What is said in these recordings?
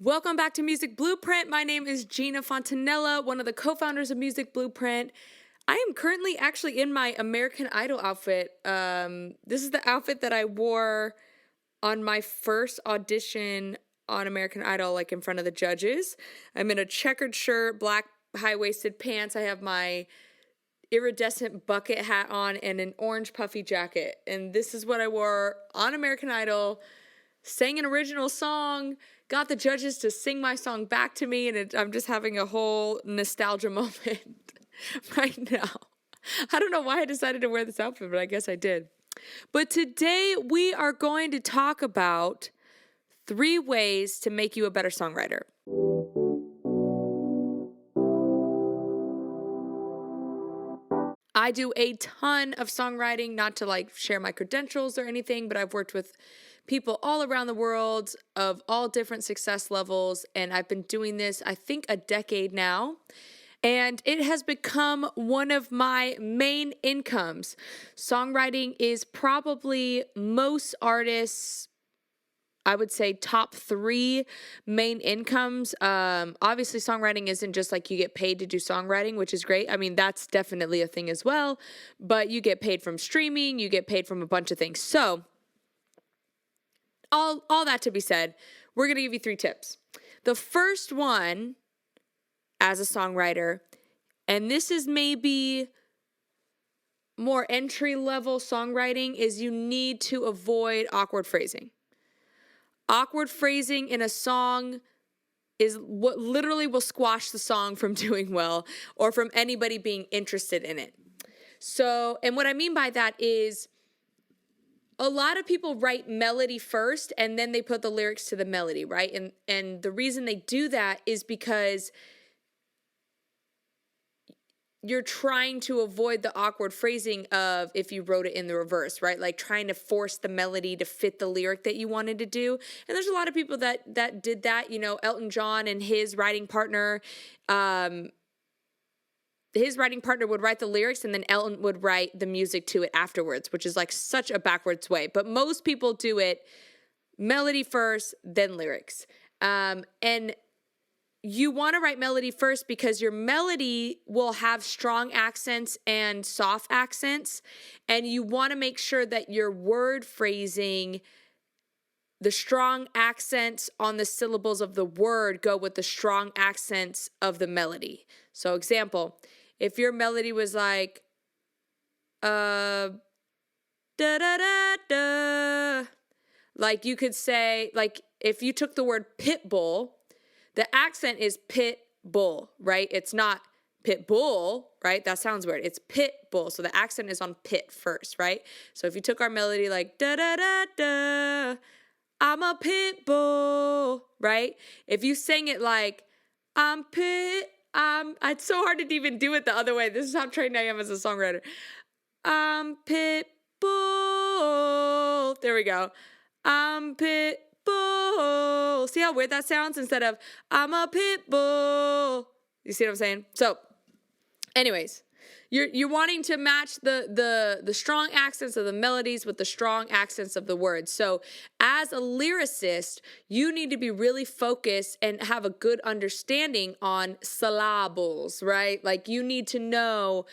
Welcome back to Music Blueprint. My name is Gina Fontanella, one of the co-founders of Music Blueprint. I am currently actually in my American Idol outfit. This is the outfit that I wore on my first audition on American Idol, like in front of the judges. I'm in a checkered shirt, black high-waisted pants. I have my iridescent bucket hat on and an orange puffy jacket. And this is what I wore on American Idol. Sang an original song, got the judges to sing my song back to me, and I'm just having a whole nostalgia moment right now. I don't know why I decided to wear this outfit, but I guess I did. But today we are going to talk about 3 ways to make you a better songwriter. I do a ton of songwriting, not to share my credentials or anything, but I've worked with people all around the world of all different success levels, and I've been doing this, I think, a decade now, and it has become one of my main incomes. Songwriting is probably most artists, I would say, top 3 main incomes. Obviously, songwriting isn't just like you get paid to do songwriting, which is great. I mean, that's definitely a thing as well, but you get paid from streaming, you get paid from a bunch of things. So all that to be said, we're going to give you 3 tips. The first one, as a songwriter, and this is maybe more entry-level songwriting, is you need to avoid awkward phrasing. Awkward phrasing in a song is what literally will squash the song from doing well or from anybody being interested in it. So, and what I mean by that is a lot of people write melody first and then they put the lyrics to the melody, right? And the reason they do that is because you're trying to avoid the awkward phrasing of if you wrote it in the reverse, right? Like trying to force the melody to fit the lyric that you wanted to do. And there's a lot of people that did that. You know, Elton John and his writing partner would write the lyrics and then Elton would write the music to it afterwards, which is like such a backwards way. But most people do it melody first, then lyrics. And you want to write melody first because your melody will have strong accents and soft accents. And you want to make sure that your word phrasing, the strong accents on the syllables of the word go with the strong accents of the melody. So example, if your melody was like, da da da da, like you could say, like if you took the word pit bull, the accent is pit bull, right? It's not pit bull, right? That sounds weird. It's pit bull. So the accent is on pit first, right? So if you took our melody like da da da da, I'm a pit bull, right? If you sang it like I'm pit, it's so hard to even do it the other way. This is how trained I am as a songwriter. I'm pit bull. There we go. I'm pit bull. See how weird that sounds? Instead of I'm a pit bull. You see what I'm saying? So, anyways, you're wanting to match the strong accents of the melodies with the strong accents of the words. So, as a lyricist, you need to be really focused and have a good understanding on syllables, right? Like you need to know,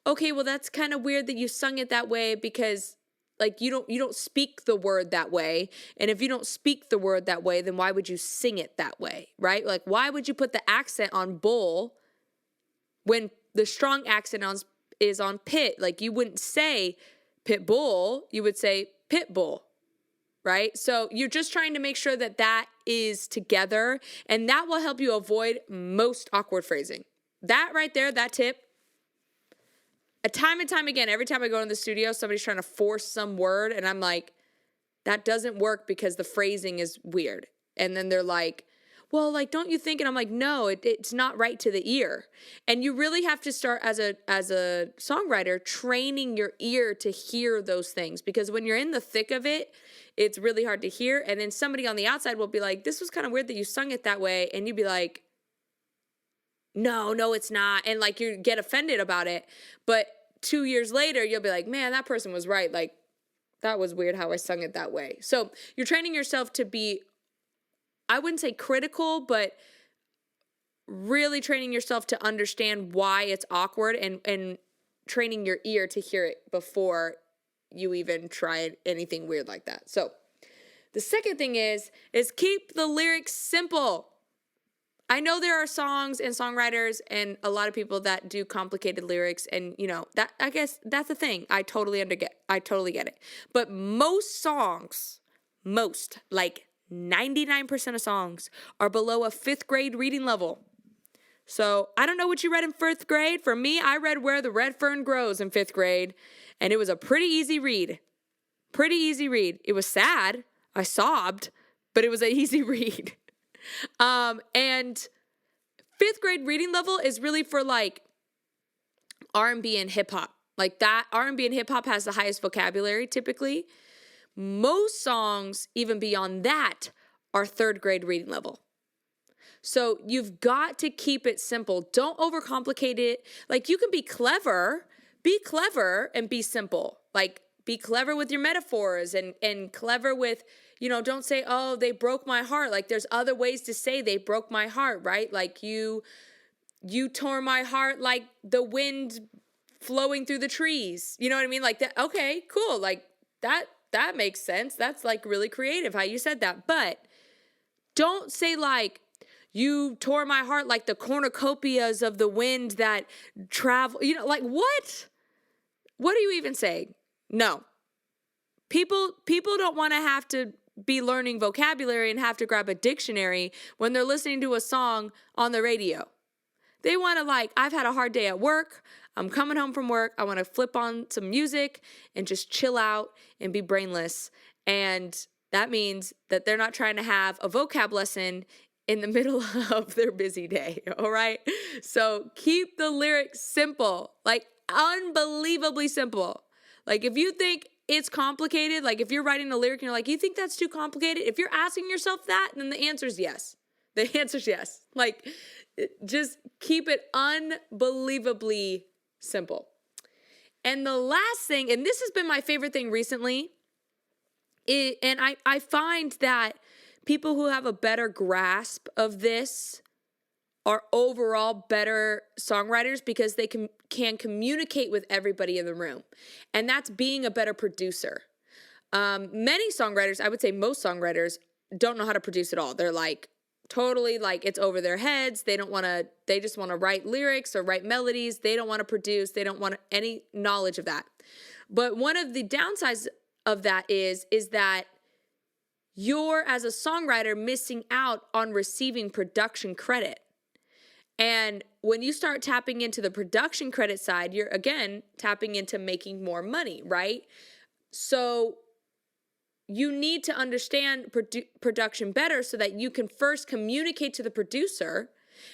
okay, well that's kind of weird that you sung it that way because like you don't speak the word that way. And if you don't speak the word that way, then why would you sing it that way, right? Like why would you put the accent on bull when the strong accent is on pit? Like you wouldn't say pit bull, you would say pit bull, right? So you're just trying to make sure that that is together, and that will help you avoid most awkward phrasing. That right there, that tip, time and time again, every time I go in the studio, somebody's trying to force some word, and I'm like, that doesn't work because the phrasing is weird. And then they're like, well, like, don't you think? And I'm like, no, it's not right to the ear. And you really have to start as a songwriter training your ear to hear those things, because when you're in the thick of it, it's really hard to hear. And then somebody on the outside will be like, this was kind of weird that you sung it that way. And you'd be like, no, it's not. And like you get offended about it. But 2 years later, you'll be like, man, that person was right. Like that was weird how I sung it that way. So you're training yourself to be I wouldn't say critical, but really training yourself to understand why it's awkward and training your ear to hear it before you even try anything weird like that. So the second thing is keep the lyrics simple. I know there are songs and songwriters and a lot of people that do complicated lyrics, and that, I guess that's the thing. I totally get it. But most songs, like 99% of songs, are below a 5th grade reading level. So I don't know what you read in 5th grade. For me, I read Where the Red Fern Grows in 5th grade, and it was a pretty easy read. It was sad. I sobbed, but it was an easy read. And 5th grade reading level is really for like R&B and hip hop. Like that R&B and hip hop has the highest vocabulary typically. Most songs, even beyond that, are 3rd grade reading level. So you've got to keep it simple. Don't overcomplicate it. Like you can be clever and be simple. Like be clever with your metaphors and clever with, don't say, oh, they broke my heart. Like there's other ways to say they broke my heart, right? Like you tore my heart like the wind flowing through the trees. You know what I mean? Like that. Okay, cool. Like that makes sense. That's like really creative how you said that. But don't say like, you tore my heart like the cornucopias of the wind that travel. Like what? What are you even saying? No. People don't want to have to be learning vocabulary and have to grab a dictionary when they're listening to a song on the radio. They want to I've had a hard day at work. I'm coming home from work. I want to flip on some music and just chill out and be brainless. And that means that they're not trying to have a vocab lesson in the middle of their busy day, all right? So keep the lyrics simple, like unbelievably simple. Like if you think it's complicated, like if you're writing a lyric and you're like, you think that's too complicated? If you're asking yourself that, then the answer is yes. The answer is yes. Like just keep it unbelievably simple. And the last thing, and this has been my favorite thing recently, and I find that people who have a better grasp of this are overall better songwriters because they can communicate with everybody in the room. And that's being a better producer. Many songwriters, I would say most songwriters, don't know how to produce at all. They're like totally like it's over their heads. They just want to write lyrics or write melodies. They don't want to produce. They don't want any knowledge of that. But one of the downsides of that is that you're, as a songwriter, missing out on receiving production credit. And when you start tapping into the production credit side, you're, again, tapping into making more money, right? So you need to understand production better so that you can first communicate to the producer.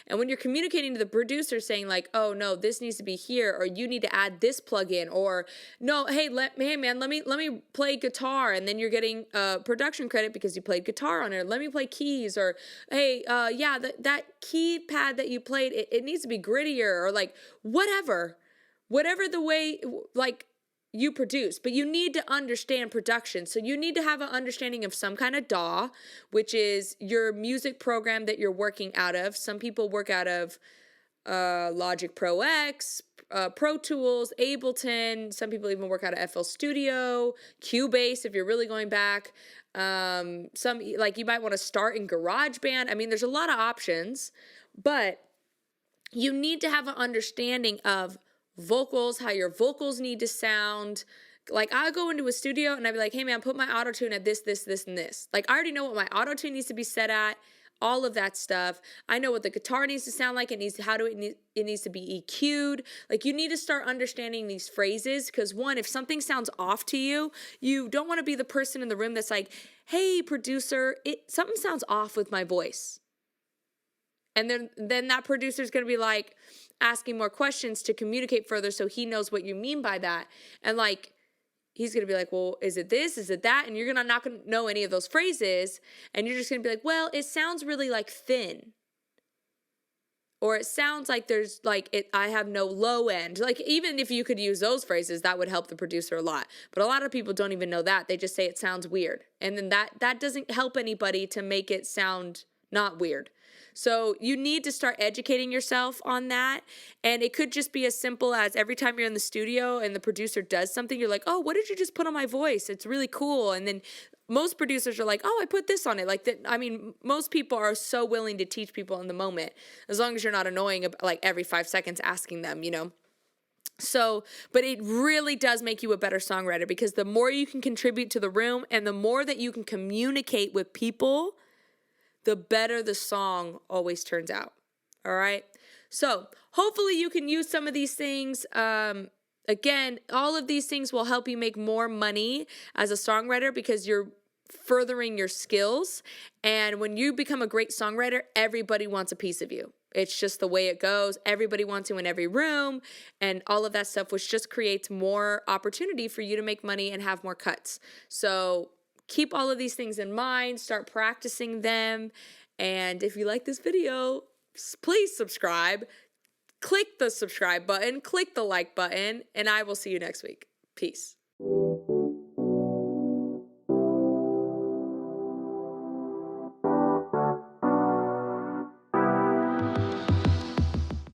And when you're communicating to the producer saying like, oh no, this needs to be here, or you need to add this plugin, or no, hey man, let me play guitar, and then you're getting production credit because you played guitar on it. Let me play keys, or hey, that keypad that you played, it needs to be grittier, or like whatever the way like you produce, but you need to understand production. So you need to have an understanding of some kind of DAW, which is your music program that you're working out of. Some people work out of Logic Pro X, Pro Tools, Ableton. Some people even work out of FL Studio, Cubase if you're really going back. Some, like, you might want to start in GarageBand. I mean, there's a lot of options, but you need to have an understanding of vocals, how your vocals need to sound. Like, I'll go into a studio and I'll be like, hey man, put my auto-tune at this, and this. Like, I already know what my auto-tune needs to be set at, all of that stuff. I know what the guitar needs to sound like. It needs to be EQ'd. Like, you need to start understanding these phrases, because one, if something sounds off to you, you don't want to be the person in the room that's like, hey producer, something sounds off with my voice. And then that producer's going to be like asking more questions to communicate further so he knows what you mean by that. And like, he's going to be like, well, is it this? Is it that? And you're not going to know any of those phrases. And you're just going to be like, well, it sounds really like thin. or it sounds like there's like I have no low end. Like, even if you could use those phrases, that would help the producer a lot. But a lot of people don't even know that. They just say it sounds weird. And then that doesn't help anybody to make it sound not weird. So you need to start educating yourself on that. And it could just be as simple as every time you're in the studio and the producer does something, you're like, oh, what did you just put on my voice? It's really cool. And then most producers are like, oh, I put this on it. Like that. I mean, most people are so willing to teach people in the moment, as long as you're not annoying like every 5 seconds asking them, you know. So, but it really does make you a better songwriter, because the more you can contribute to the room and the more that you can communicate with people, the better the song always turns out. All right. So hopefully you can use some of these things. Again, all of these things will help you make more money as a songwriter, because you're furthering your skills. And when you become a great songwriter, everybody wants a piece of you. It's just the way it goes. Everybody wants you in every room, and all of that stuff, which just creates more opportunity for you to make money and have more cuts. So keep all of these things in mind, start practicing them. And if you like this video, please subscribe. Click the subscribe button, click the like button, and I will see you next week. Peace.